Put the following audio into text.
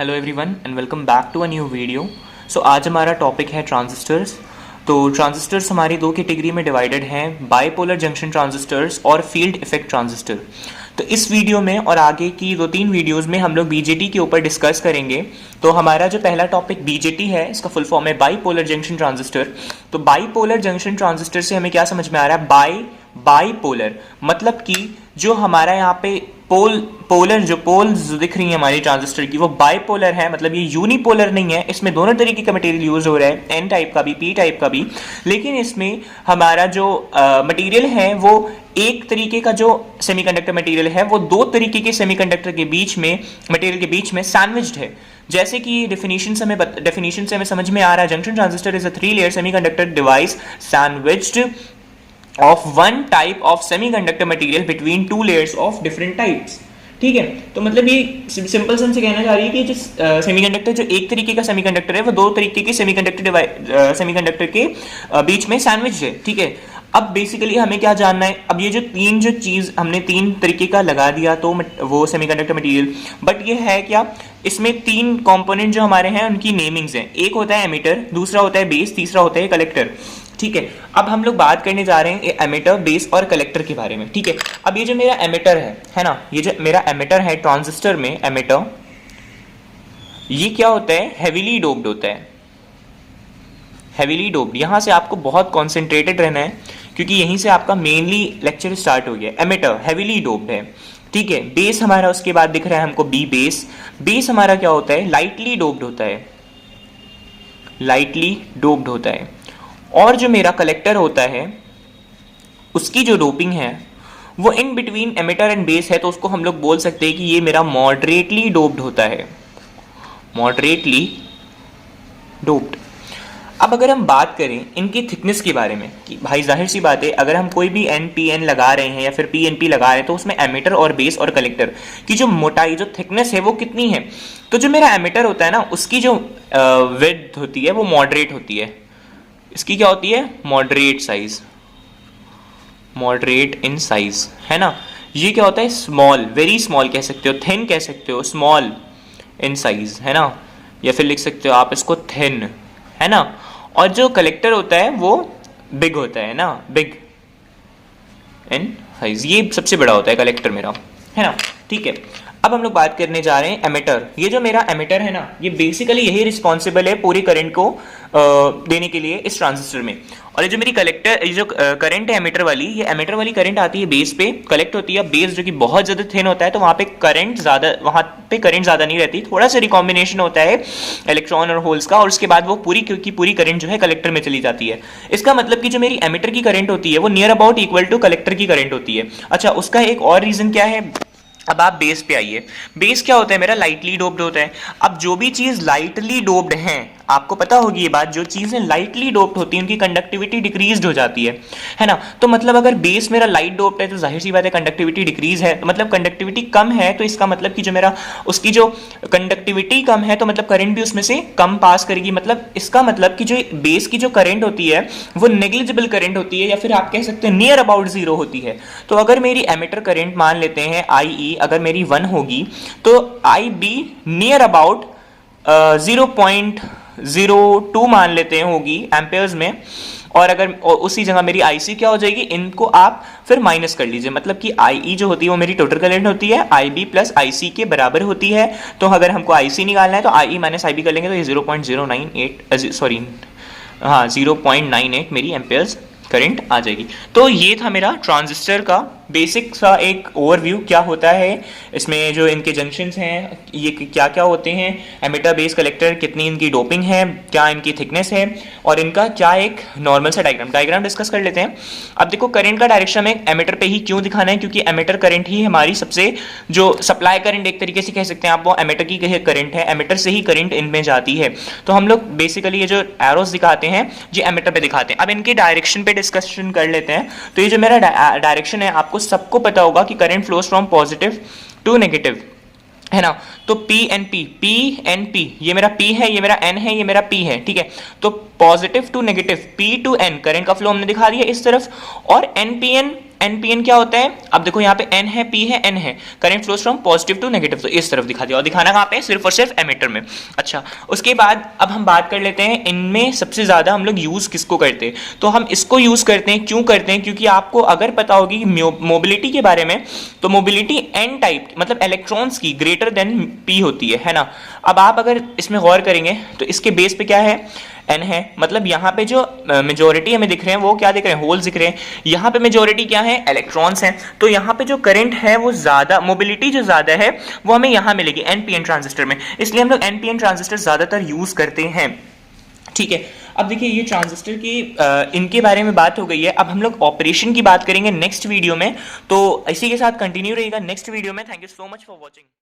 Hello everyone and welcome back to a new video. So आज हमारा topic है transistors. तो ट्रांजिस्टर्स हमारी दो कैटेगरी में डिवाइडेड हैं, बाइपोलर जंक्शन ट्रांजिस्टर्स और फील्ड इफेक्ट ट्रांजिस्टर। तो इस वीडियो में और आगे की 2-3 वीडियोस में हम लोग बीजेटी के ऊपर डिस्कस करेंगे। तो हमारा जो पहला टॉपिक बीजेटी है, इसका फुल फॉर्म है बाइपोलर जंक्शन ट्रांजिस्टर। तो बाइपोलर जंक्शन ट्रांजिस्टर से हमें क्या समझ में आ रहा है? बाइपोलर मतलब कि जो हमारा यहाँ पे पोलर जो पोल्स दिख रही है हमारी ट्रांजिस्टर की, वो बाइपोलर है, मतलब ये यूनिपोलर नहीं है। इसमें दोनों तरीके का मटेरियल यूज हो रहा है, एन टाइप का भी, पी टाइप का भी। लेकिन इसमें हमारा जो मटेरियल है वो एक तरीके का जो सेमीकंडक्टर मटेरियल है वो दो तरीके के सेमीकंडक्टर के बीच में, मटेरियल के बीच में सैंडविच्ड है। जैसे कि डेफिनेशन से हमें समझ में आ रहा है, junction transistor is a 3 layer semiconductor device sandwiched of one type of semiconductor material between two layers of different types। ठीक है, तो मतलब ये सिंपल सेंस से कहना चाह रही है कि जो सेमीकंडक्टर, जो एक तरीके का सेमीकंडक्टर है, वो दो तरीके के सेमीकंडक्टर के बीच में सैंडविच है। ठीक है, अब बेसिकली हमें क्या जानना है? अब ये जो चीज हमने 3 तरीके का लगा दिया तो वो सेमीकंडक्टर मटेरियल, बट ये है क्या, इसमें 3 कंपोनेंट जो हमारे हैं उनकी नेमिंग्स हैं। एक होता है एमिटर, दूसरा होता है बेस, तीसरा होता है कलेक्टर। ठीक है, अब हम लोग बात करने जा रहे हैं एमिटर, बेस और कलेक्टर के बारे में। ठीक है, अब ये जो मेरा एमिटर है ना, ये जो मेरा एमिटर है ट्रांजिस्टर में, एमिटर ये क्या होता है? हेवीली डोप्ड होता है। हेवीली डोप्ड, यहां से आपको बहुत कॉन्सेंट्रेटेड रहना है क्योंकि यहीं से आपका मेनली लेक्चर स्टार्ट हो गया। एमिटर हेवीली डोप्ड है। ठीक है, बेस हमारा उसके बाद दिख रहा है हमको बी बेस। बेस हमारा क्या होता है? लाइटली डोप्ड होता है, लाइटली डोप्ड होता है। और जो मेरा कलेक्टर होता है उसकी जो डोपिंग है वो in between emitter and base है, तो उसको हम लोग बोल सकते हैं कि ये मेरा मॉडरेटली डोप्ड होता है, मॉडरेटली डोप्ड। अब अगर हम बात करें इनकी थिकनेस के बारे में, कि भाई जाहिर सी बात है, अगर हम कोई भी NPN लगा रहे हैं या फिर PNP लगा रहे हैं तो उसमें एमिटर और बेस और कलेक्टर की जो मोटाई, जो थिकनेस है वो कितनी है? तो जो मेरा एमिटर होता है ना, उसकी जो विड्थ होती है वो मॉडरेट होती है। इसकी क्या होती है? Moderate size, moderate in size, है ना। ये क्या होता है? स्मॉल, वेरी स्मॉल कह सकते हो, थिन कह सकते हो, स्मॉल इन साइज, है ना। या फिर लिख सकते हो आप इसको थिन, है ना। और जो कलेक्टर होता है वो बिग होता है ना, बिग इन साइज, ये सबसे बड़ा होता है कलेक्टर मेरा, है ना। ठीक है, अब हम लोग बात करने जा रहे हैं एमिटर। ये जो मेरा एमिटर है ना, ये बेसिकली यही रिस्पॉन्सिबल है पूरी करंट को देने के लिए इस ट्रांजिस्टर में। और ये जो मेरी कलेक्टर, ये जो करंट है एमिटर वाली, ये एमिटर वाली करंट आती है बेस पे, कलेक्ट होती है। बेस जो कि बहुत ज्यादा थिन होता है तो वहां पे करंट ज्यादा नहीं रहती, थोड़ा सा रिकॉम्बिनेशन होता है इलेक्ट्रॉन और होल्स का, और उसके बाद वो पूरी की पूरी करंट जो है कलेक्टर में चली जाती है। इसका मतलब कि जो मेरी एमिटर की करंट होती है वो near about equal to collector की करंट होती है। अच्छा, उसका एक और रीजन क्या है? अब आप बेस पे आइए। बेस क्या होता है मेरा? लाइटली डोप्ड होता है। अब जो भी चीज लाइटली डोप्ड है, आपको पता होगी ये बात, जो चीजें लाइटली डोप्ड होती हैं उनकी कंडक्टिविटी डिक्रीज हो जाती है ना। तो मतलब अगर बेस मेरा लाइट डोप्ड है तो जाहिर सी बात है कंडक्टिविटी डिक्रीज है, तो मतलब कंडक्टिविटी कम है, तो इसका मतलब कि जो मेरा उसकी जो कंडक्टिविटी कम है तो मतलब करंट भी उसमें से कम पास करेगी। मतलब इसका मतलब कि जो बेस की जो करंट होती है वो नेग्लिजिबल करंट होती है, या फिर आप कह सकते हैं नियर अबाउट जीरो होती है। तो अगर मेरी एमिटर करंट मान लेते हैं IE अगर मेरी 1 होगी तो IB नियर अबाउट 0.02 मान लेते हैं होगी एम्पेयर्स में। और अगर उसी जगह मेरी IC क्या हो जाएगी, इनको आप फिर माइनस कर लीजिए। मतलब कि IE जो होती है वो मेरी टोटल करंट होती है, IB प्लस IC के बराबर होती है। तो अगर हमको IC निकालना है तो IE माइनस IB कर लेंगे तो ये 0.98 मेरी एम्पेयर्स करंट आ जाएगी। तो ये था मेरा ट्रांजिस्टर का बेसिक सा एक ओवरव्यू, क्या होता है इसमें, जो इनके जंक्शंस हैं ये क्या क्या होते हैं, एमिटर बेस कलेक्टर, कितनी इनकी डोपिंग है, क्या इनकी थिकनेस है, और इनका क्या एक नॉर्मल सा डायग्राम डिस्कस कर लेते हैं। अब देखो करंट का डायरेक्शन में एमिटर पे ही क्यों दिखाना है, क्योंकि एमिटर करंट ही हमारी सबसे जो सप्लाई करंट एक तरीके से कह सकते हैं आप, वो एमिटर की करंट है, एमिटर से ही करंट इनमें जाती है। तो हम लोग बेसिकली ये जो एरोस दिखाते हैं ये एमिटर पे दिखाते हैं। अब इनके डायरेक्शन पे डिस्कशन कर लेते हैं। तो ये जो मेरा डायरेक्शन है, आपको सबको पता होगा कि current flows from positive to negative, है ना। तो PNP, ये मेरा P है, ये मेरा N है, ये मेरा P है। ठीक है, तो positive to negative, P to N current का फ्लो हमने दिखा दिया इस तरफ, और NPN NPN क्या होता है, अब देखो यहाँ पे N है, P है, N है, current flows from positive to negative, तो इस तरफ दिखा दिया, और दिखाना कहाँ पे, सिर्फ और सिर्फ एमिटर में। अच्छा, उसके बाद अब हम बात कर लेते हैं इनमें सबसे ज्यादा हम लोग यूज किसको करते हैं, तो हम इसको यूज करते हैं, क्यों करते हैं, क्योंकि आपको अगर पता होगी मोबिलिटी के बारे में, तो मोबिलिटी N टाइप मतलब इलेक्ट्रॉन्स की ग्रेटर देन P होती है ना। अब आप अगर इसमें गौर करेंगे तो इसके बेस पे क्या है, N है, मतलब यहाँ पे जो मेजोरिटी हमें दिख रहे हैं वो क्या दिख रहे हैं, होल्स दिख रहे हैं, यहाँ पे मेजोरिटी क्या है, इलेक्ट्रॉन्स हैं, तो यहाँ पे जो करंट है वो ज्यादा, मोबिलिटी जो ज्यादा है वो हमें यहाँ मिलेगी NPN ट्रांजिस्टर में, इसलिए हम लोग NPN ट्रांजिस्टर ज्यादातर यूज करते हैं। ठीक है, अब देखिए ये ट्रांजिस्टर की इनके बारे में बात हो गई है, अब हम लोग ऑपरेशन की बात करेंगे नेक्स्ट वीडियो में, तो इसी के साथ कंटिन्यू रहेगा नेक्स्ट वीडियो में। Thank you so much for watching.